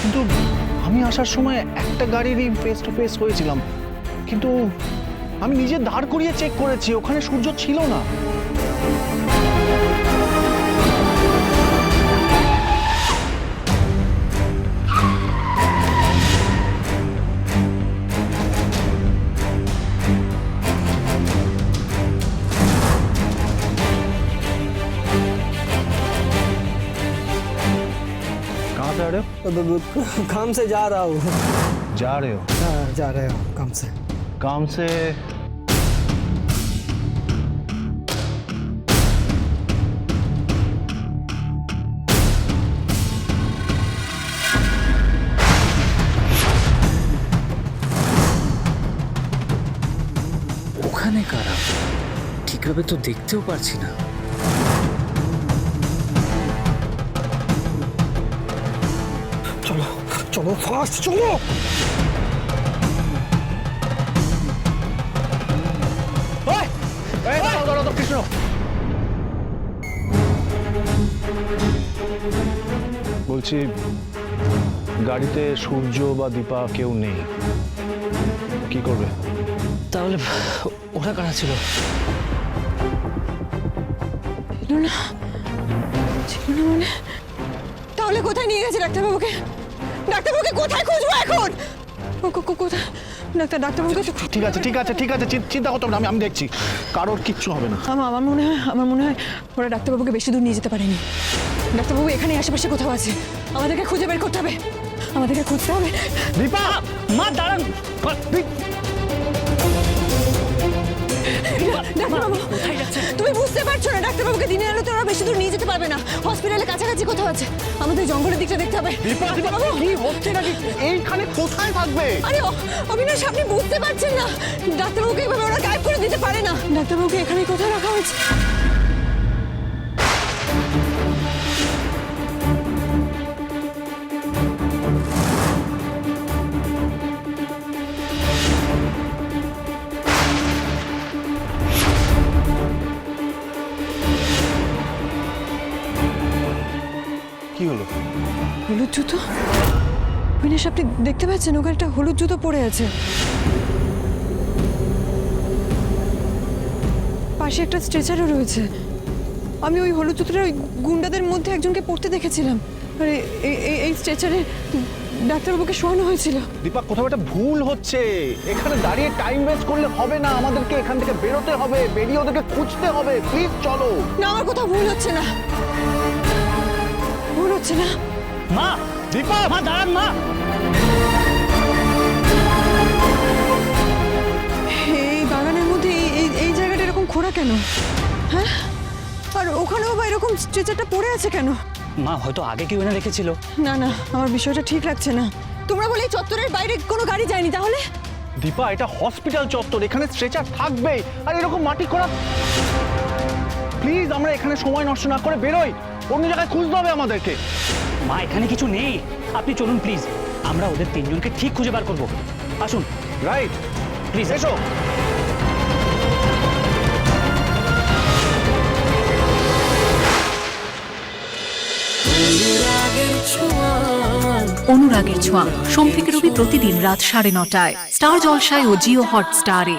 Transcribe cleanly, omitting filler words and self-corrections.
কিন্তু আমি আসার সময় একটা গাড়িরই ফেস টু ফেস হয়েছিলাম, কিন্তু আমি নিজে দাঁড় করিয়ে চেক করেছি, ওখানে সূর্য ছিল না। कहाँ से आ रहे हो? काम से जा रहा हूँ। जा रहे हो? हाँ, जा रहे हो काम से। काम से ওখানে কারা? ঠিকভাবে তো দেখতেও পারছি না। चलो चलो फास्ट चलो। কৃষ্ণ, বলছি গাড়িতে সূর্য বা দীপা কেউ নেই, কি করবে? তাহলে ওরা কারা ছিল? ছিল না মানে? তাহলে কোথায় নিয়ে গেছে ডাক্তারবাবুকে? ডাক্তারবাবুকে কোথায় খুঁজবো এখন? কোথায় ডাক্তারবাবুকে? ঠিক আছে ঠিক আছে ঠিক আছে, চিন্তা করতে হবে না, আমি দেখছি, কারোর কিচ্ছু হবে না। আমার মনে হয় ওরা ডাক্তারবাবুকে বেশি দূর নিয়ে যেতে পারেনি। ডাক্তারবাবু এখানে আশেপাশে কোথাও আছে, আমাদেরকে খুঁজে বের করতে হবে, আমাদেরকে খুঁজতে হবে। দীপা, মা দাঁড়ান। ডাক্তারবাবু তুমি বুঝতে পারছো না, ডাক্তারবাবুকে দিনের আলোতে ওরা বেশি দূর নিয়ে যেতে পারবে না। হসপিটালের কাছাকাছি কোথাও আছে, আমাদের জঙ্গলের দিকটা দেখতে হবে। দীপা, কি হচ্ছে নাকি? এইখানে কোথায় থাকবে? আরে অবিনাশ, আপনি বুঝতে পারছেন না, ডাক্তারবাবুকে এভাবে ওরা গায়েব করে দিতে পারে না। ডাক্তারবাবুকে এখানে কোথায় রাখা হয়েছে? কি হলো? হলুদ জুতো? অবিনাশ, আপনি দেখতে পাচ্ছেন ওখানে একটা হলুদ জুতো পড়ে আছে, পাশে একটা স্ট্রেচারও রয়েছে। আমি ওই হলুদ জুতোটা ওই গুন্ডাদের মধ্যে একজনকে পড়তে দেখেছিলাম, আর এই স্ট্রেচারে ডাক্তারবাবুকে শোয়ানো হয়েছিল। দীপা, কোথাও একটা ভুল হচ্ছে, এখানে দাঁড়িয়ে টাইম ওয়েস্ট করলে হবে না, আমাদেরকে এখান থেকে বেরোতে হবে, বেরিয়ে ওদেরকে খুঁজতে হবে। প্লিজ চলো। না, আমার কোথাও ভুল হচ্ছে না, ভুল হচ্ছে না। মা, দীপা, মা দাঁড়ান মা। এই বাগানের মধ্যে এই জায়গাটা এরকম খোঁড়া কেন? হ্যাঁ, আর ওখানেও বা এরকম স্ট্রেচারটা পড়ে আছে কেন? মা হয়তো আগে কেউ এনে রেখেছিল। না না, আমার বিষয়টা ঠিক লাগছে না। তোমরা বলে এই চত্বরের বাইরে কোনো গাড়ি যায়নি তাহলে? দীপা, এটা হসপিটাল চত্বর, এখানে স্ট্রেচার থাকবেই, আর এরকম মাটি করা। প্লিজ আমরা এখানে সময় নষ্ট না করে বেরোই, অন্য জায়গায় খুঁজতে হবে আমাদেরকে। মা এখানে কিছু নেই, আপনি চলুন প্লিজ, আমরা ওদের তিনজনকে ঠিক খুঁজে বার করবো। আসুন। রাইট, প্লিজ এসো। অনুরাগের ছোঁয়া সোম থেকে রবি প্রতিদিন রাত 9:30টায় স্টার জলসায় ও জিও হটস্টারে।